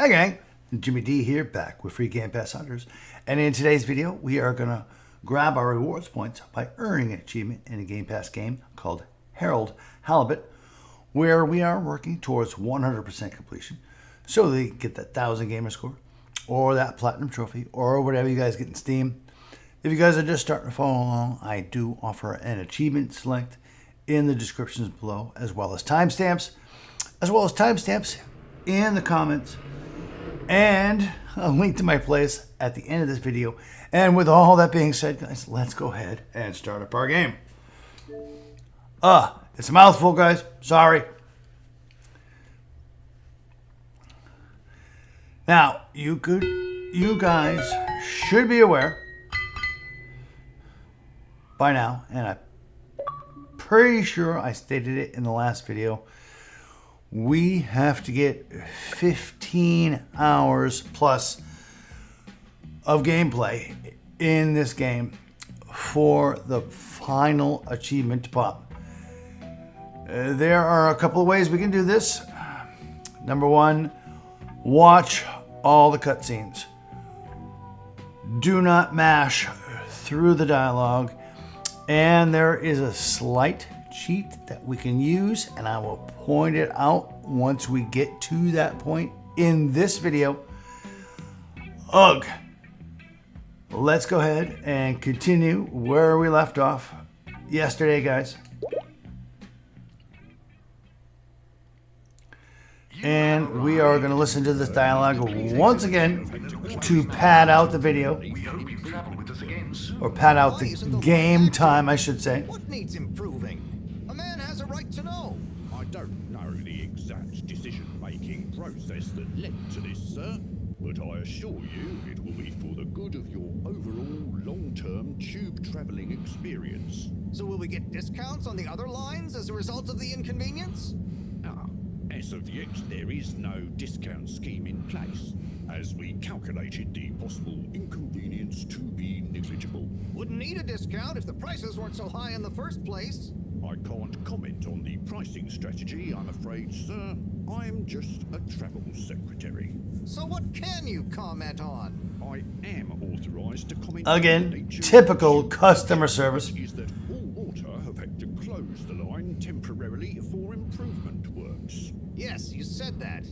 Hey gang, Jimmy D here, back with free Gamepass Hunters. And in today's video, we are going to grab our rewards points by earning an achievement in a Gamepass game called Halibut, where we are working towards 100% completion so they get that 1,000 gamer score or that platinum trophy or whatever you guys get in Steam. If you guys are just starting to follow along, I do offer an achievement select in the descriptions below, as well as timestamps in the comments, and a link to my playlist at the end of this video. And with all that being said, guys, let's go ahead and start up our game. It's a mouthful, guys. Sorry. Now, you guys should be aware by now, and I'm pretty sure I stated it in the last video, we have to get 15 hours plus of gameplay in this game for the final achievement to pop. There are a couple of ways we can do this. Number one, watch all the cutscenes. Do not mash through the dialogue. And there is a slight cheat that we can use, and I will point it out once we get to that point in this video. Ugh. Let's go ahead and continue where we left off yesterday, guys. And we are going to listen to this dialogue once again to pad out the video. Or pad out the game time, I should say. What needs improving? A man has a right to know. I don't know the exact decision-making process that led to this, sir, but I assure you it will be for the good of your overall long-term tube traveling experience. So will we get discounts on the other lines as a result of the inconvenience? As of yet, there is no discount scheme in place, as we calculated the possible inconvenience to be negligible. Wouldn't need a discount if the prices weren't so high in the first place. I can't comment on the pricing strategy, I'm afraid, sir. I'm just a travel secretary. So what can you comment on? I am authorized to comment Again, on the nature typical customer service. Is that all water have had to close the line temporarily for improvement works. Yes, you said that.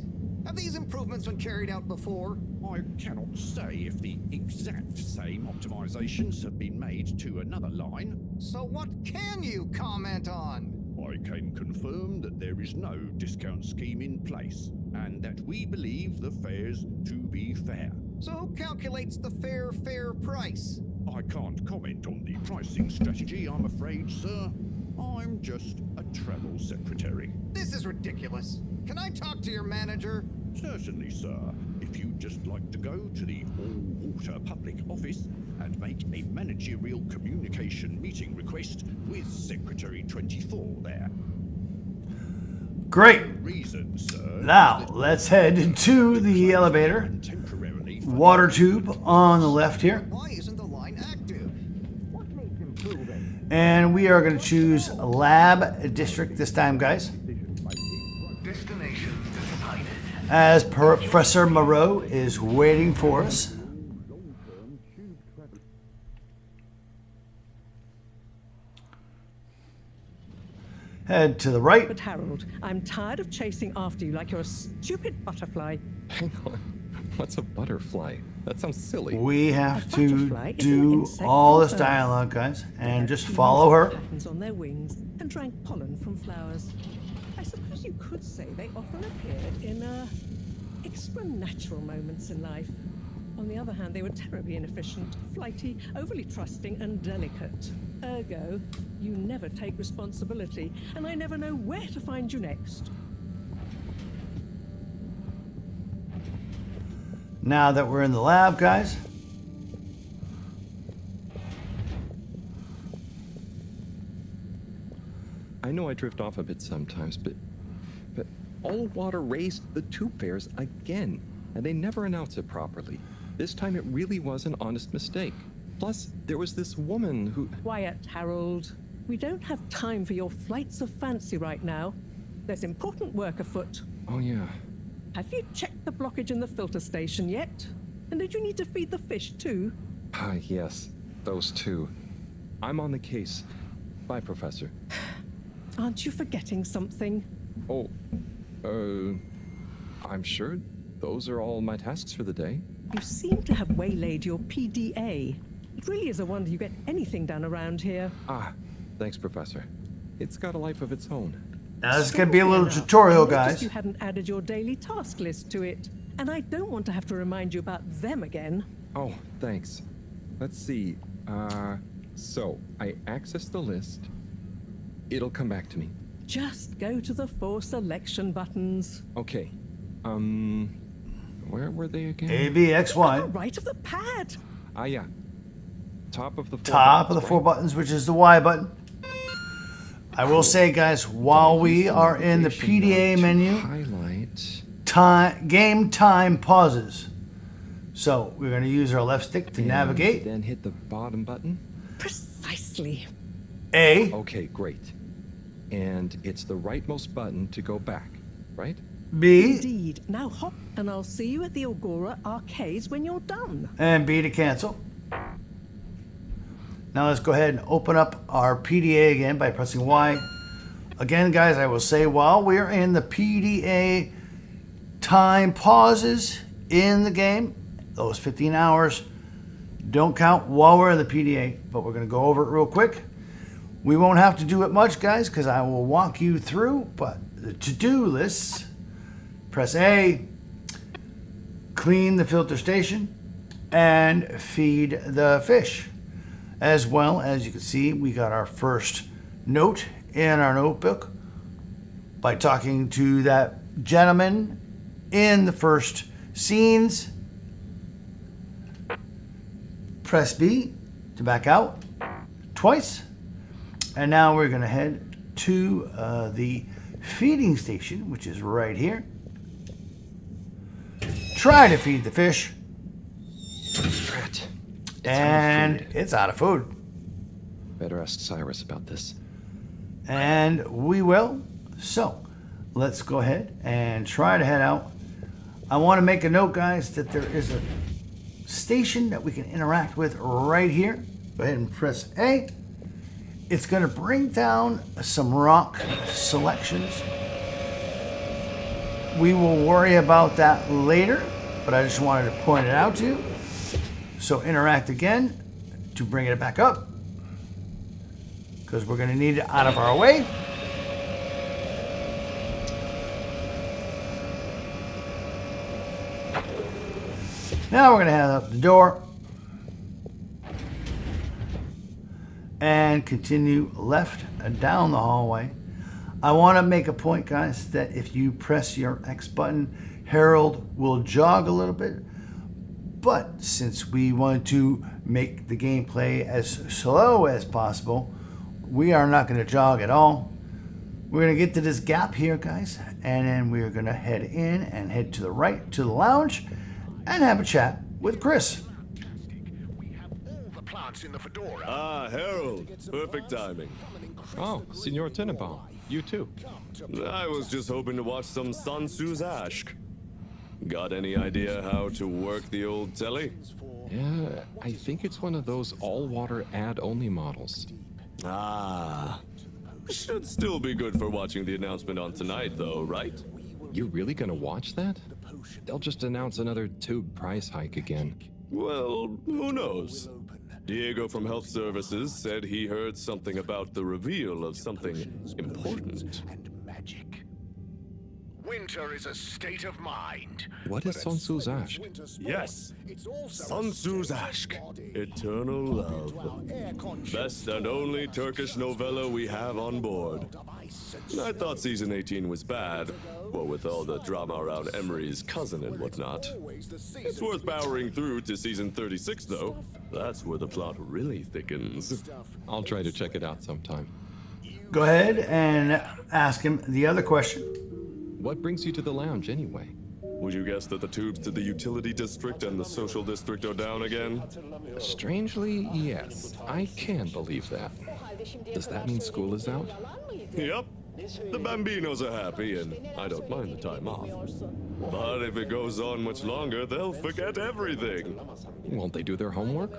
Have these improvements been carried out before? I cannot say if the exact same optimizations have been made to another line. So what can you comment on? I can confirm that there is no discount scheme in place, and that we believe the fares to be fair. So who calculates the fair price? I can't comment on the pricing strategy, I'm afraid, sir. I'm just a travel secretary. This is ridiculous. Can I talk to your manager? Certainly, sir. If you'd just like to go to the all-water public office and make a managerial communication meeting request with Secretary 24 there. Great. Reason, sir. Now, let's head to the elevator. Water tube on the left here. Why isn't the line active? What needs improving? And we are going to choose Lab District this time, guys. Destination decided. As Professor Moreau is waiting for us. Head to the right. But Harold, I'm tired of chasing after you like you're a stupid butterfly. Hang on. What's a butterfly? That sounds silly. We have A to butterfly is an do insect all from this Earth. dialogue, guys, They and had just beautiful follow her. patterns on their wings and drank pollen from flowers. I suppose you could say they often appeared in extra natural moments in life. On the other hand, they were terribly inefficient, flighty, overly trusting, and delicate. Ergo, you never take responsibility, and I never know where to find you next. Now that we're in the lab, guys. I know I drift off a bit sometimes, but all water raised the tube fares again, and they never announce it properly. This time it really was an honest mistake. Plus, there was this woman who... Quiet, Harold. We don't have time for your flights of fancy right now. There's important work afoot. Oh yeah, Have you checked the blockage in the filter station yet? And did you need to feed the fish too? Ah, yes, those two. I'm on the case. Bye, Professor. Aren't you forgetting something? Oh, I'm sure those are all my tasks for the day. You seem to have waylaid your PDA. It really is a wonder you get anything done around here. Ah, thanks, Professor. It's got a life of its own. Now this is going to be a little tutorial, I noticed guys. You hadn't added your daily task list to it, and I don't want to have to remind you about them again. Oh, thanks. Let's see. So I access the list. It'll come back to me. Just go to the 4 selection buttons. Okay. Where were they again? A, B, X, On the Y. right of the pad. Ah, yeah. Top of the 4 Top of the buttons, 4 right? buttons, which is the Y button. I will say, guys, while we are in the PDA menu, Highlight. game time pauses. So we're going to use our left stick to and navigate. Then hit the bottom button. Precisely. A, Okay, great. And it's the rightmost button to go back, right? B, Indeed. Now hop, and I'll see you at the Agora arcades when you're done. and B to cancel. Now let's go ahead and open up our PDA again by pressing Y. Again, guys, I will say while we are in the PDA time pauses in the game, those 15 hours don't count while we're in the PDA, but we're going to go over it real quick. We won't have to do it much, guys, because I will walk you through, but the to-do lists, press A, clean the filter station, and feed the fish. As well, as you can see, we got our first note in our notebook by talking to that gentleman in the first scenes. Press B to back out twice. And now we're going to head to the feeding station, which is right here. Try to feed the fish. Drat. And it's out of food. Better ask Cyrus about this. And we will. So let's go ahead and try to head out. I want to make a note, guys, that there is a station that we can interact with right here. Go ahead and press A. It's going to bring down some rock selections. We will worry about that later, but I just wanted to point it out to you. So interact again to bring it back up, because we're going to need it out of our way. Now we're going to head up the door and continue left and down the hallway. I want to make a point, guys, that if you press your X button, Harold will jog a little bit. But since we want to make the gameplay as slow as possible, we are not going to jog at all. We're going to get to this gap here, guys, and then we're going to head in and head to the right to the lounge and have a chat with Chris. Ah, Harold. Perfect timing. Oh, Signor Tenenbaum. You too. I was just hoping to watch some Sun Tzu's Ashk. Got any idea how to work the old telly? Yeah, I think it's one of those all-water ad-only models. Ah. Should still be good for watching the announcement on tonight, though, right? You really gonna watch that? They'll just announce another tube price hike again. Well, who knows? Diego from Health Services said he heard something about the reveal of something important. Winter is a state of mind. What is Sun Tzu's Ashk? Yes, Sun Tzu's Ashk, Eternal Love. Best and only Turkish novella we have on board. I thought season 18 was bad, what with all the drama around Emery's cousin and whatnot. It's worth powering through to season 36 though. That's where the plot really thickens. I'll try to check it out sometime. Go ahead and ask him the other question. What brings you to the lounge anyway? Would you guess that the tubes to the utility district and the social district are down again? Strangely, yes. I can believe that. Does that mean school is out? Yep. The Bambinos are happy, and I don't mind the time off. But if it goes on much longer, they'll forget everything. Won't they do their homework?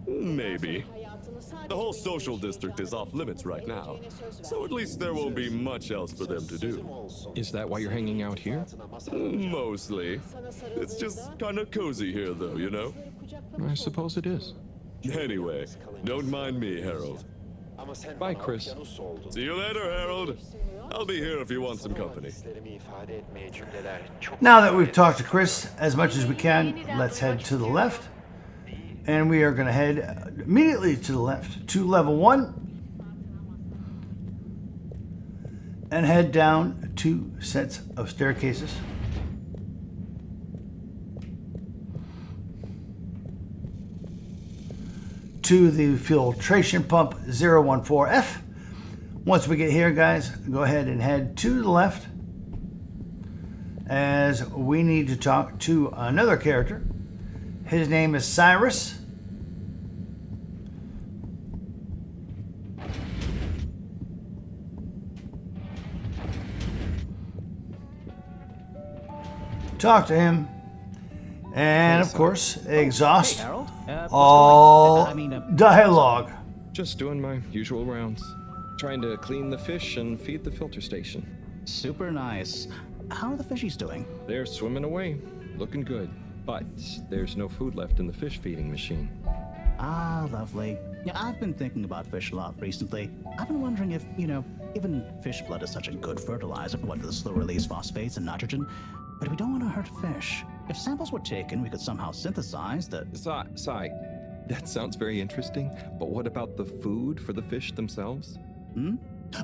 Maybe. The whole social district is off limits right now, so at least there won't be much else for them to do. Is that why you're hanging out here? Mostly. It's just kind of cozy here, though, you know? I suppose it is. Anyway, don't mind me, Harold. Bye, Chris. See you later, Harold. I'll be here if you want some company. Now that we've talked to Chris as much as we can, let's head to the left. And we are going to head immediately to the left to level 1 and head down 2 sets of staircases. To the filtration pump 014F. Once we get here, guys, go ahead and head to the left as we need to talk to another character. His name is Cyrus. Talk to him. And of course, exhaust Harold? What's all going on? dialogue. Just doing my usual rounds. Trying to clean the fish and feed the filter station. Super nice. How are the fishies doing? They're swimming away, looking good. But there's no food left in the fish feeding machine. Ah, lovely. Yeah, I've been thinking about fish a lot recently. I've been wondering if, even fish blood is such a good fertilizer, what the slow release phosphates and nitrogen, but we don't want to hurt fish. If samples were taken, we could somehow synthesize the... Sai, that sounds very interesting, but what about the food for the fish themselves?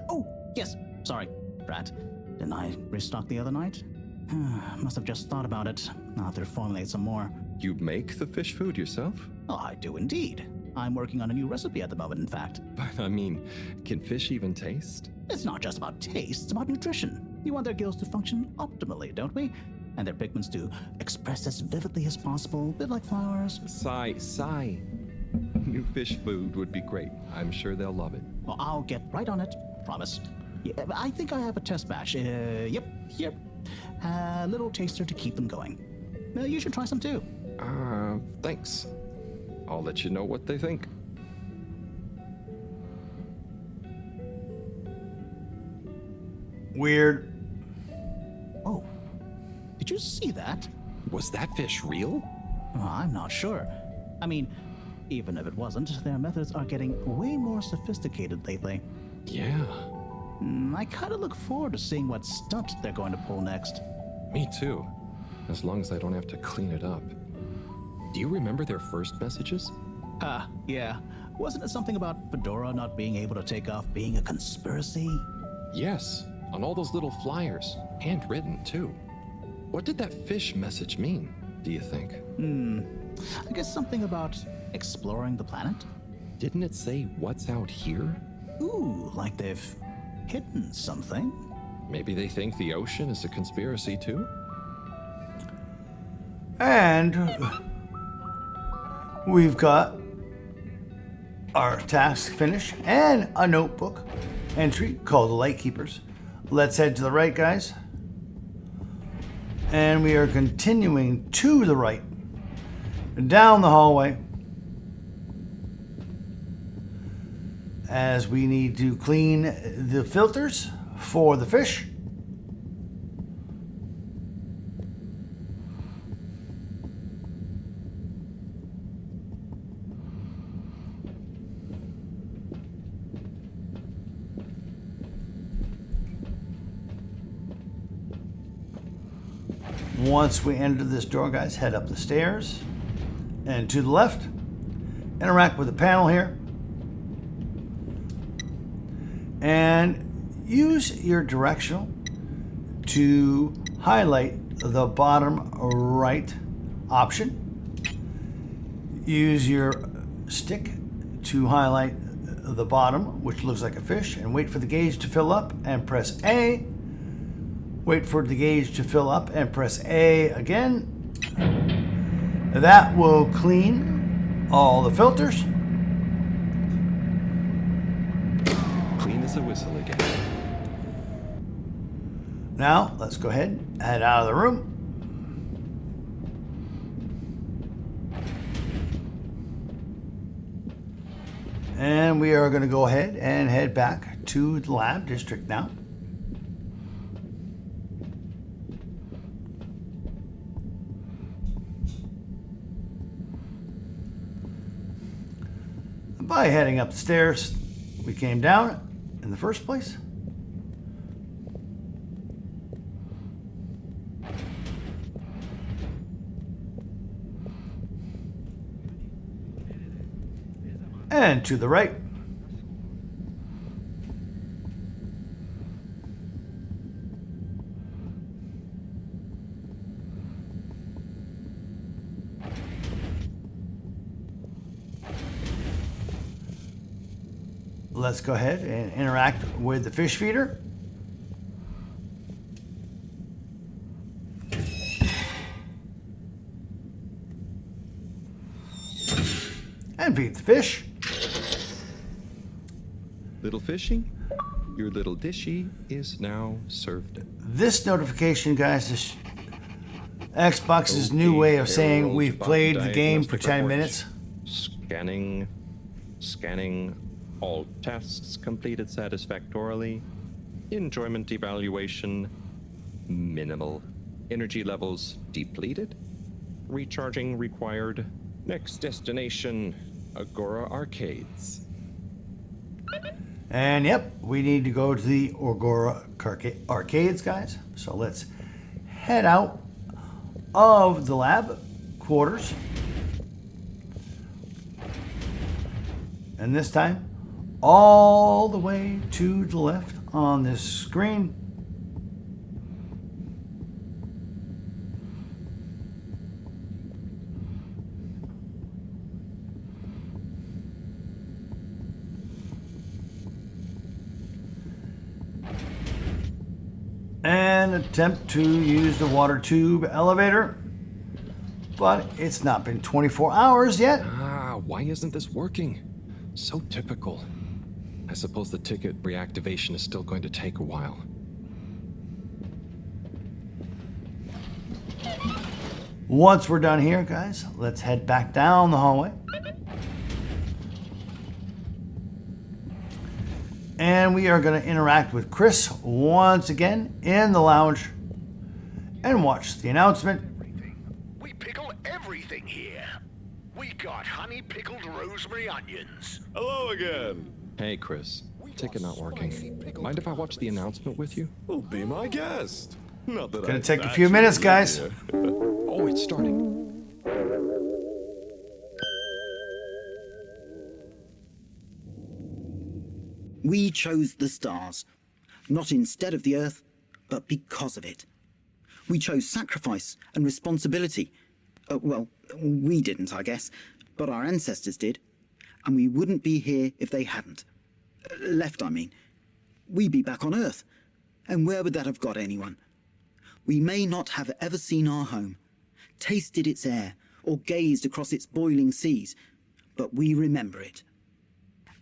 Oh, yes. Sorry, Brad. Didn't I restock the other night? Must have just thought about it. I'll have to formulate some more. You make the fish food yourself? Oh, I do indeed. I'm working on a new recipe at the moment, in fact. But I mean, can fish even taste? It's not just about taste, it's about nutrition. You want their gills to function optimally, don't we? And their pigments to express as vividly as possible, a bit like flowers. Sai. New fish food would be great. I'm sure they'll love it. Well, I'll get right on it. Promise. Yeah, I think I have a test batch. Yep. A little taster to keep them going. You should try some too. Thanks. I'll let you know what they think. Weird. Oh, did you see that? Was that fish real? Oh, I'm not sure. I mean, even if it wasn't, their methods are getting way more sophisticated lately. Yeah. I kind of look forward to seeing what stunt they're going to pull next. Me too. As long as I don't have to clean it up. Do you remember their first messages? Yeah. Wasn't it something about Fedora not being able to take off being a conspiracy? Yes, on all those little flyers. Handwritten too. What did that fish message mean, do you think? I guess something about exploring the planet? Didn't it say what's out here? Ooh, like they've hidden something? Maybe they think the ocean is a conspiracy too? And we've got our task finished and a notebook entry called the Lightkeepers. Let's head to the right, guys. And we are continuing to the right, down the hallway, as we need to clean the filters for the fish. Once we enter this door, guys, head up the stairs and to the left. Interact with the panel here. And use your directional to highlight the bottom right option. Use your stick to highlight the bottom, which looks like a fish, and wait for the gauge to fill up and press A. Wait for the gauge to fill up and press A again. That will clean all the filters. Clean as a whistle again. Now, let's go ahead and head out of the room. And we are going to go ahead and head back to the lab district now. By heading up the stairs we came down in the first place. And to the right. Let's go ahead and interact with the fish feeder. And feed the fish. Little fishy, your little dishy is now served. This notification, guys, is Xbox's new way of saying we've played the game for 10 minutes. Scanning. All tasks completed satisfactorily. Enjoyment evaluation minimal. Energy levels depleted. Recharging required. Next destination, Agora Arcades. And yep, we need to go to the Agora Arcades, guys. So let's head out of the lab quarters. And this time, all the way to the left on this screen. And attempt to use the water tube elevator. But it's not been 24 hours yet. Why isn't this working? So typical. I suppose the ticket reactivation is still going to take a while. Once we're done here, guys, let's head back down the hallway. And we are going to interact with Chris once again in the lounge and watch the announcement. We pickle everything here. We got honey pickled rosemary onions. Hello again. Hey, Chris. Ticket not working. Mind if I watch the announcement with you? Well, be my guest. Not that Gonna I take a few minutes, guys. Oh, it's starting. We chose the stars, not instead of the Earth, but because of it. We chose sacrifice and responsibility. Well, we didn't, I guess, but our ancestors did, and we wouldn't be here if they hadn't. Left, I mean. We'd be back on Earth, and where would that have got anyone? We may not have ever seen our home, tasted its air, or gazed across its boiling seas, but we remember it.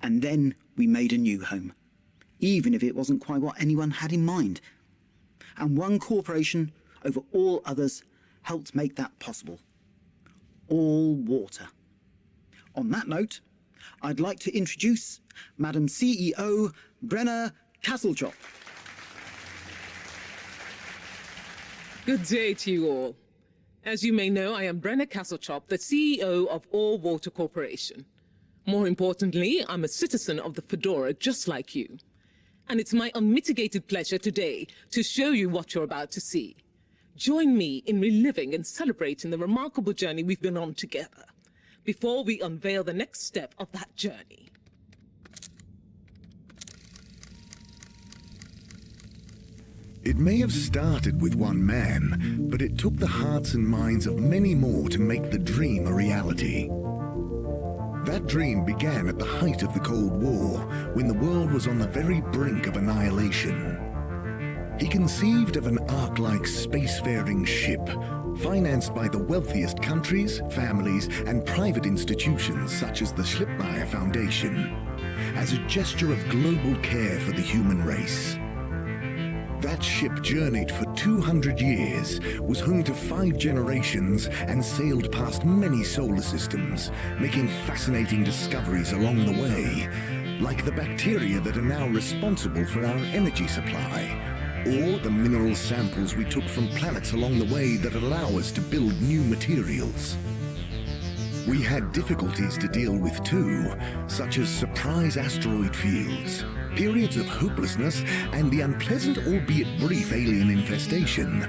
And then we made a new home, even if it wasn't quite what anyone had in mind. And one corporation over all others helped make that possible. All water. On that note, I'd like to introduce Madam CEO Brenna Castlechop. Good day to you all. As you may know, I am Brenna Castlechop, the CEO of All Water Corporation. More importantly, I'm a citizen of the Fedora just like you. And it's my unmitigated pleasure today to show you what you're about to see. Join me in reliving and celebrating the remarkable journey we've been on together, before we unveil the next step of that journey. It may have started with one man, but it took the hearts and minds of many more to make the dream a reality. That dream began at the height of the Cold War, when the world was on the very brink of annihilation. He conceived of an Ark-like spacefaring ship, financed by the wealthiest countries, families, and private institutions such as the Schlipmeyer Foundation, as a gesture of global care for the human race. That ship journeyed for 200 years, was home to 5 generations, and sailed past many solar systems, making fascinating discoveries along the way, like the bacteria that are now responsible for our energy supply, or the mineral samples we took from planets along the way that allow us to build new materials. We had difficulties to deal with too, such as surprise asteroid fields, periods of hopelessness, and the unpleasant albeit brief alien infestation.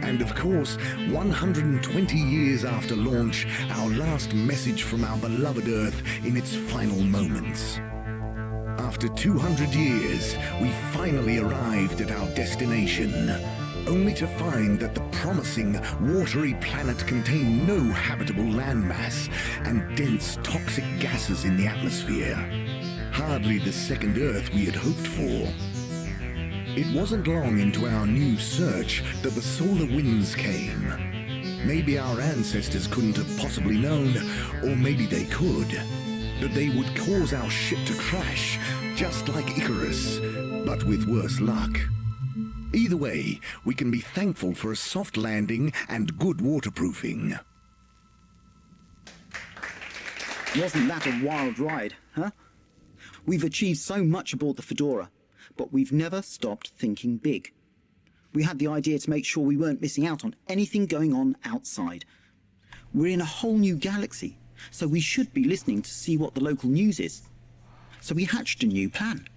And of course, 120 years after launch, our last message from our beloved Earth in its final moments. After 200 years, we finally arrived at our destination, only to find that the promising, watery planet contained no habitable landmass and dense toxic gases in the atmosphere. Hardly the second Earth we had hoped for. It wasn't long into our new search that the solar winds came. Maybe our ancestors couldn't have possibly known, or maybe they could, that they would cause our ship to crash, just like Icarus, but with worse luck. Either way, we can be thankful for a soft landing and good waterproofing. Wasn't that a wild ride, huh? We've achieved so much aboard the Fedora, but we've never stopped thinking big. We had the idea to make sure we weren't missing out on anything going on outside. We're in a whole new galaxy, so we should be listening to see what the local news is. So we hatched a new plan.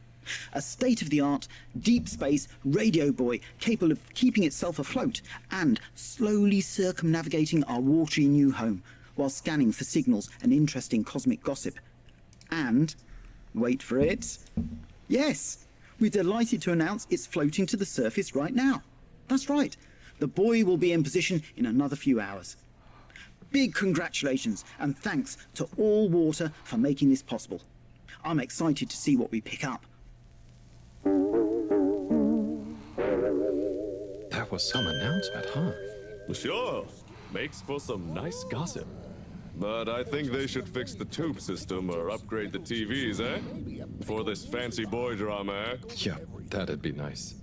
A state-of-the-art, deep space radio buoy capable of keeping itself afloat and slowly circumnavigating our watery new home while scanning for signals and interesting cosmic gossip. And, wait for it, yes, we're delighted to announce it's floating to the surface right now. That's right, the buoy will be in position in another few hours. Big congratulations and thanks to All Water for making this possible. I'm excited to see what we pick up. That was some announcement, huh? Sure, makes for some nice gossip. But I think they should fix the tube system or upgrade the TVs, eh? For this fancy boy drama, eh? Yeah, that'd be nice.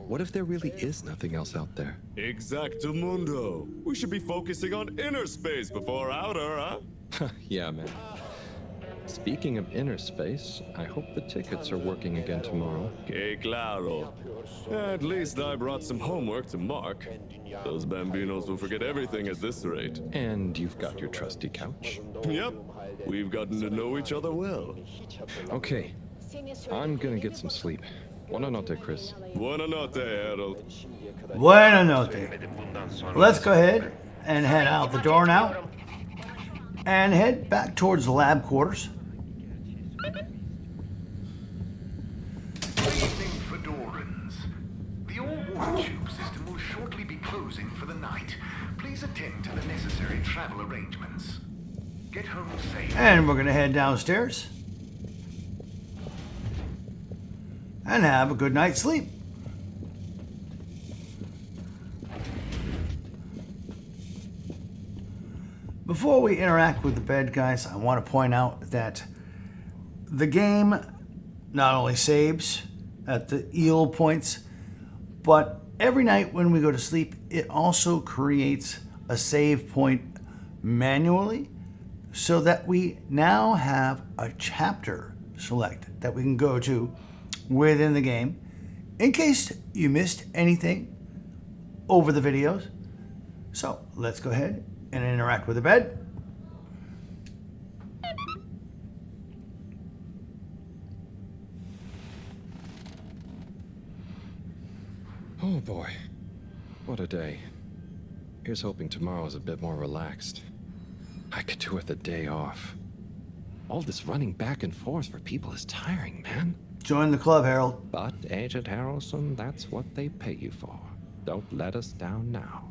What if there really is nothing else out there? Exactamundo. We should be focusing on inner space before outer, huh? Yeah, man. Speaking of inner space, I hope the tickets are working again tomorrow. Que claro. At least I brought some homework to mark. Those bambinos will forget everything at this rate. And you've got your trusty couch. Yep. We've gotten to know each other well. Okay. I'm gonna get some sleep. Buona notte, Chris. Buona notte, Harold. Buena notte. Let's go ahead and head out the door now and head back towards the lab quarters. Evening, Fedorans. The all-water tube system will shortly be closing for the night. Please attend to the necessary travel arrangements. Get home safe. And we're going to head downstairs and have a good night's sleep. Before we interact with the bed, guys, I want to point out that the game not only saves at the eel points, but every night when we go to sleep, it also creates a save point manually so that we now have a chapter select that we can go to within the game in case you missed anything over the videos. So let's go ahead and interact with the bed. Oh boy, what a day. Here's hoping tomorrow's a bit more relaxed. I could do with a day off. All this running back and forth for people is tiring, man. Join the club, Harold. But, Agent Harrelson, that's what they pay you for. Don't let us down now.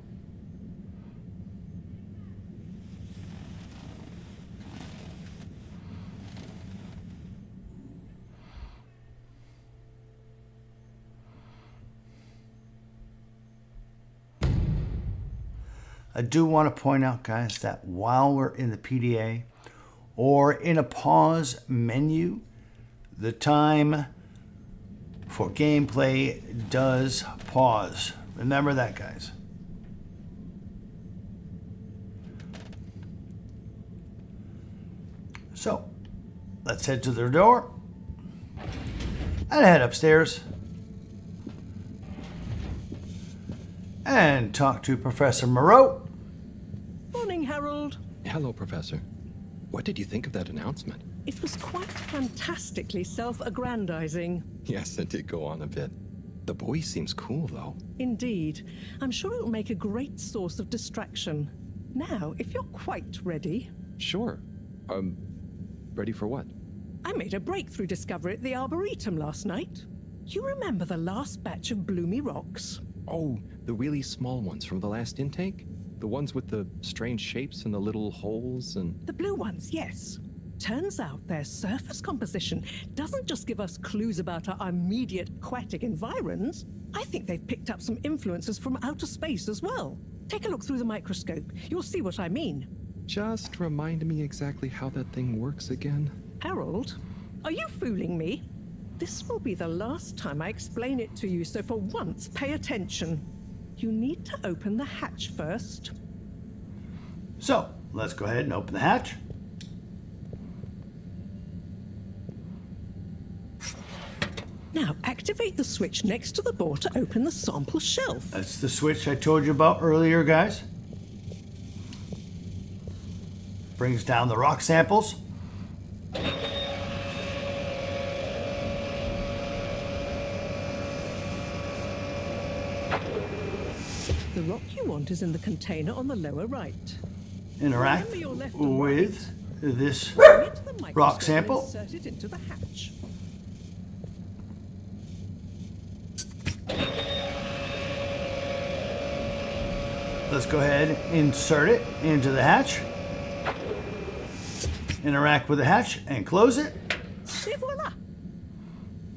I do want to point out, guys, that while we're in the PDA or in a pause menu, the time for gameplay does pause. Remember that, guys. So, let's head to the door and head upstairs and talk to Professor Moreau. Morning, Harold. Hello, Professor. What did you think of that announcement? It was quite fantastically self-aggrandizing. Yes, it did go on a bit. The boy seems cool, though. Indeed. I'm sure it'll make a great source of distraction. Now, if you're quite ready... Sure. Ready for what? I made a breakthrough discovery at the Arboretum last night. You remember the last batch of bloomy rocks? Oh, the really small ones from the last intake? The ones with the strange shapes and the little holes and... The blue ones, yes. Turns out their surface composition doesn't just give us clues about our immediate aquatic environs. I think they've picked up some influences from outer space as well. Take a look through the microscope. You'll see what I mean. Just remind me exactly how that thing works again. Harold, are you fooling me? This will be the last time I explain it to you, so for once, pay attention. You need to open the hatch first. So, let's go ahead and open the hatch. Now, activate the switch next to the door to open the sample shelf. That's the switch I told you about earlier, guys. Brings down the rock samples. The rock you want is in the container on the lower right. Interact Remember your left and with this Bring it to the microscope rock and sample. insert it into the hatch. Let's go ahead and insert it into the hatch. Interact with the hatch and close it. Et voila!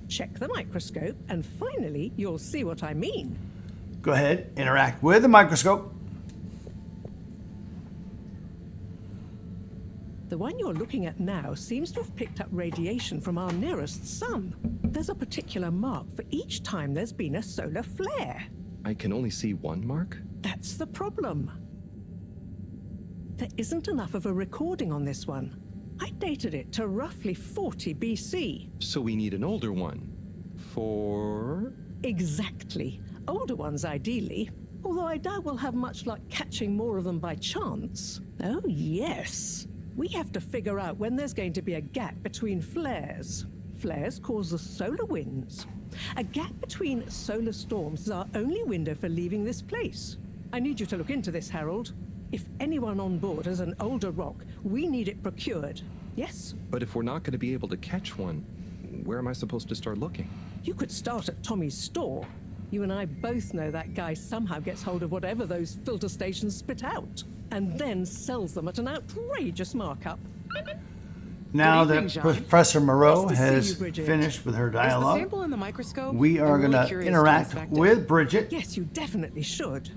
Check the microscope, and finally, you'll see what I mean. Go ahead, interact with the microscope. The one you're looking at now seems to have picked up radiation from our nearest sun. There's a particular mark for each time there's been a solar flare. I can only see one mark? That's the problem. There isn't enough of a recording on this one. I dated it to roughly 40 BC. So we need an older one. For... Exactly. Older ones, ideally. Although I doubt we'll have much luck catching more of them by chance. Oh, yes. We have to figure out when there's going to be a gap between flares. Flares cause the solar winds. A gap between solar storms is our only window for leaving this place. I need you to look into this, Harold. If anyone on board has an older rock, we need it procured. Yes? But if we're not going to be able to catch one, where am I supposed to start looking? You could start at Tommy's store. You and I both know that guy somehow gets hold of whatever those filter stations spit out, and then sells them at an outrageous markup. Now Good evening, that John. Professor Moreau Nice to see has you, Bridget. finished with her Is the dialogue, sample in the microscope? we are I'm really going to curious interact inspect it. with Bridget. Yes, you definitely should.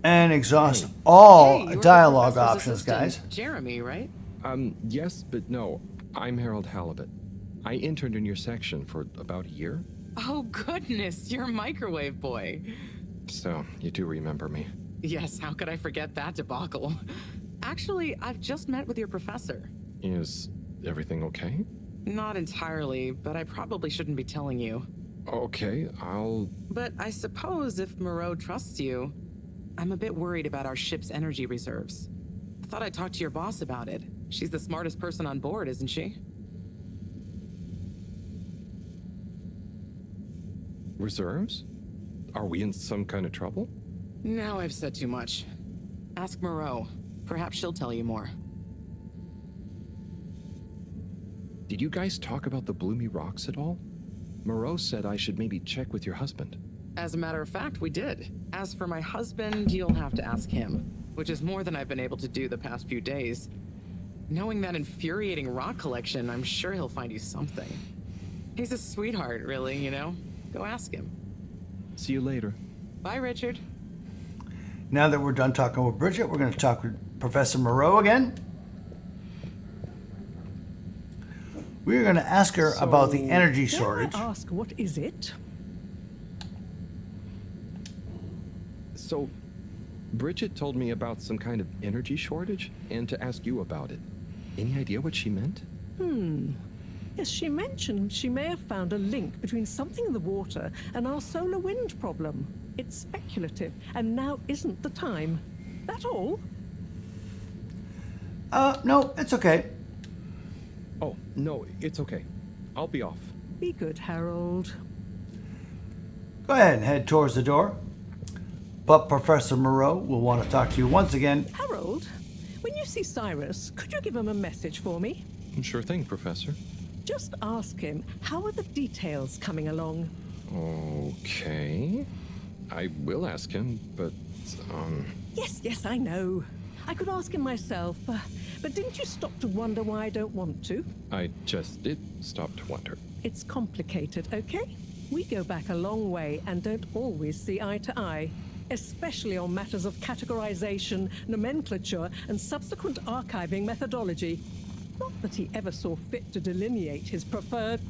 And exhaust all Hey, you're the dialogue professor's options, assistant, guys. Jeremy, right? Yes, but no. I'm Harold Halibut. I interned in your section for about a year. Oh, goodness, you're Microwave Boy. So, you do remember me. Yes, how could I forget that debacle? Actually, I've just met with your professor. Is everything okay? Not entirely, but I probably shouldn't be telling you. Okay, I'll... But I suppose if Moreau trusts you, I'm a bit worried about our ship's energy reserves. I thought I'd talk to your boss about it. She's the smartest person on board, isn't she? Reserves? Are we in some kind of trouble? Now I've said too much. Ask Moreau. Perhaps she'll tell you more. Did you guys talk about the bloomy rocks at all? Moreau said I should maybe check with your husband. As a matter of fact, we did. As for my husband, you'll have to ask him, which is more than I've been able to do the past few days. Knowing that infuriating rock collection, I'm sure he'll find you something. He's a sweetheart, really, you know? Go ask him. See you later. Bye, Richard. Now that we're done talking with Bridget, we're going to talk with Professor Moreau again. We're going to ask her about the energy Dare I shortage. ask, what is it? So, Bridget told me about some kind of energy shortage and to ask you about it. Any idea what she meant? Yes, she mentioned she may have found a link between something in the water and our solar wind problem. It's speculative, and now isn't the time. That all? No, it's okay. Oh, no, it's okay. I'll be off. Be good, Harold. Go ahead and head towards the door. But Professor Moreau will want to talk to you once again. Harold, when you see Cyrus, could you give him a message for me? Sure thing, Professor. Just ask him, how are the details coming along? Okay. I will ask him, but, Yes, I know. I could ask him myself, but didn't you stop to wonder why I don't want to? I just did stop to wonder. It's complicated, okay? We go back a long way and don't always see eye to eye, especially on matters of categorization, nomenclature, and subsequent archiving methodology. Not that he ever saw fit to delineate his preferred...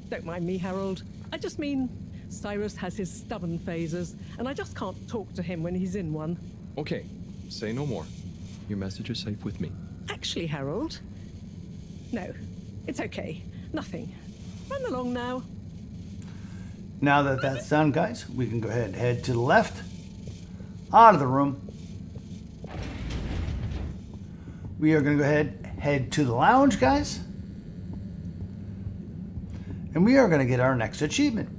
Don't mind me, Harold. I just mean, Cyrus has his stubborn phases, and I just can't talk to him when he's in one. Okay, say no more. Your message is safe with me. Actually, Harold... No, it's okay. Nothing. Run along now. Now that that's done, guys, we can go ahead and head to the left. Out of the room. We are going to go ahead and head to the lounge, guys. And we are going to get our next achievement.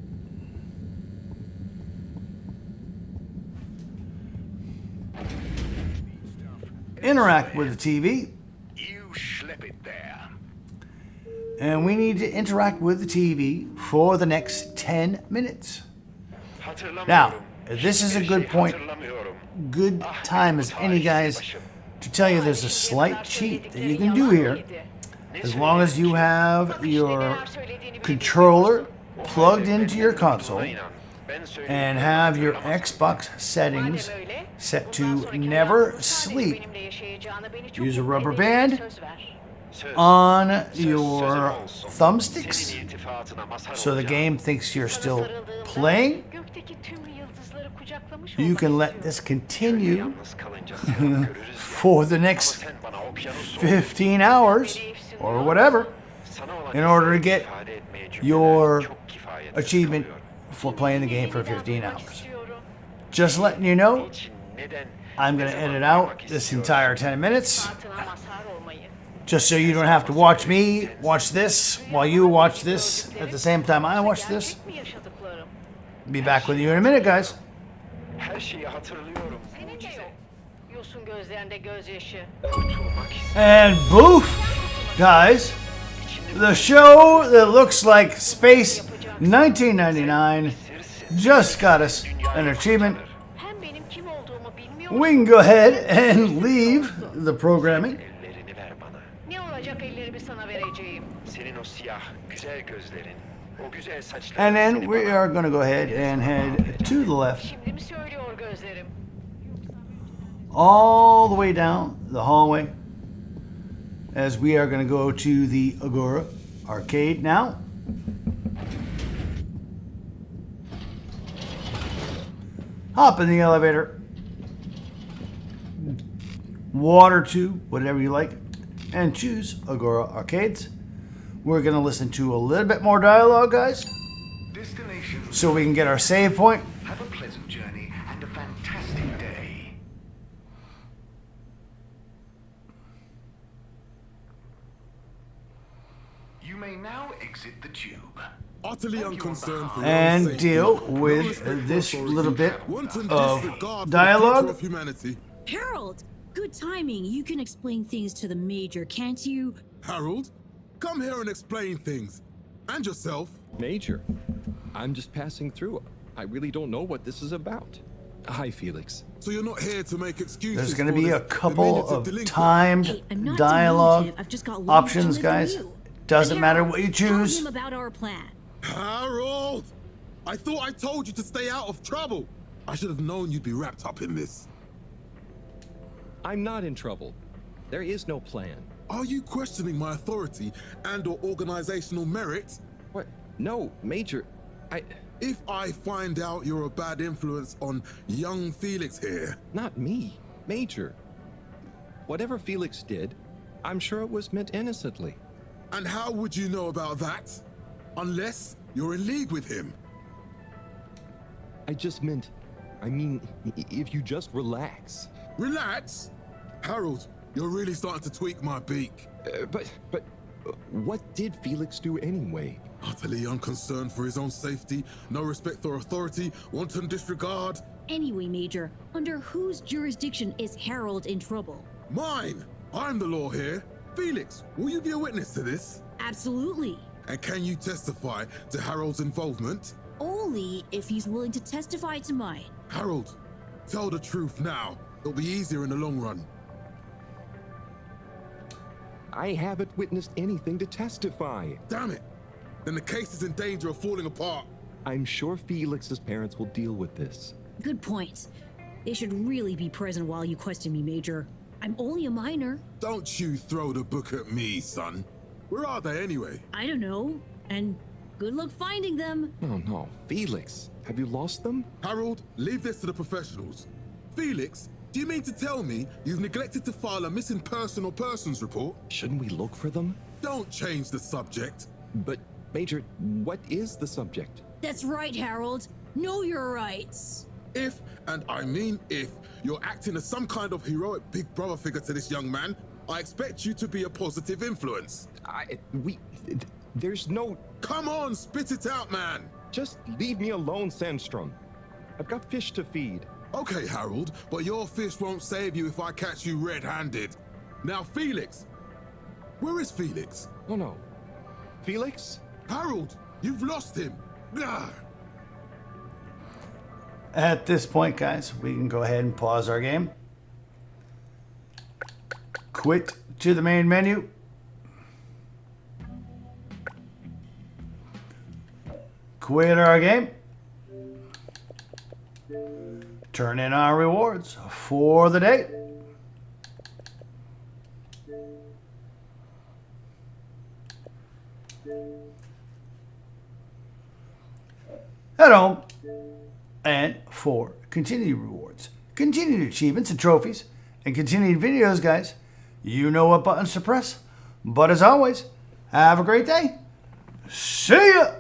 Interact with the TV. You slip it there. And we need to interact with the TV for the next 10 minutes. Now, this is a good point, good time as any, guys, to tell you there's a slight cheat that you can do here. As long as you have your controller plugged into your console and have your Xbox settings set to never sleep, use a rubber band on your thumbsticks so the game thinks you're still playing. You can let this continue for the next 15 hours or whatever in order to get your achievement for playing the game for 15 hours. Just letting you know, I'm going to edit out this entire 10 minutes just so you don't have to watch me watch this while you watch this at the same time I watch this. Be back with you in a minute, guys. And boof, guys, the show that looks like Space 1999 just got us an achievement. We can go ahead and leave the programming. And then we are going to go ahead and head to the left. All the way down the hallway. As we are going to go to the Agora arcade now. Hop in the elevator. Water tube, whatever you like. And choose Agora Arcades. We're going to listen to a little bit more dialogue, guys. So we can get our save point. Have a pleasant journey and a fantastic day. You may now exit the tube. Utterly unconcerned for And deal with this little bit of dialogue. Harold, good timing. You can explain things to the Major, can't you? Harold, come here and explain things. And yourself. Major, I'm just passing through. I really don't know what this is about. Hi, Felix. So you're not here to make excuses. There's going to be a couple of timed dialogue options, guys. Doesn't matter what you choose. Tell him about our plan. Harold! I thought I told you to stay out of trouble. I should have known you'd be wrapped up in this. I'm not in trouble. There is no plan. Are you questioning my authority and/or organizational merit? What? No, Major. If I find out you're a bad influence on young Felix here... Not me, Major. Whatever Felix did, I'm sure it was meant innocently. And how would you know about that? Unless you're in league with him. I mean, if you just relax. Relax? Harold, you're really starting to tweak my beak. But what did Felix do anyway? Utterly unconcerned for his own safety, no respect for authority, wanton disregard. Anyway, Major, under whose jurisdiction is Harold in trouble? Mine! I'm the law here. Felix, will you be a witness to this? Absolutely. And can you testify to Harold's involvement? Only if he's willing to testify to mine. Harold, tell the truth now. It'll be easier in the long run. I haven't witnessed anything to testify. Damn it! Then the case is in danger of falling apart. I'm sure Felix's parents will deal with this. Good point. They should really be present while you question me, Major. I'm only a minor. Don't you throw the book at me, son. Where are they anyway? I don't know. And good luck finding them. Oh no, Felix, have you lost them? Harold, leave this to the professionals. Felix, do you mean to tell me you've neglected to file a missing person or persons report? Shouldn't we look for them? Don't change the subject. But, Major, what is the subject? That's right, Harold. Know your rights. If, and I mean if, you're acting as some kind of heroic big brother figure to this young man, I expect you to be a positive influence. There's no... Come on, spit it out, man! Just leave me alone, Sandstrom. I've got fish to feed. Okay, Harold, but your fish won't save you if I catch you red-handed. Now, Felix! Where is Felix? Oh no. Felix? Harold, you've lost him! Ugh. At this point, guys, we can go ahead and pause our game. Quit to the main menu. Quit our game. Turn in our rewards for the day. Head home. And for continued rewards, continued achievements and trophies, and continued videos, guys, you know what buttons to press. But as always, have a great day. See ya!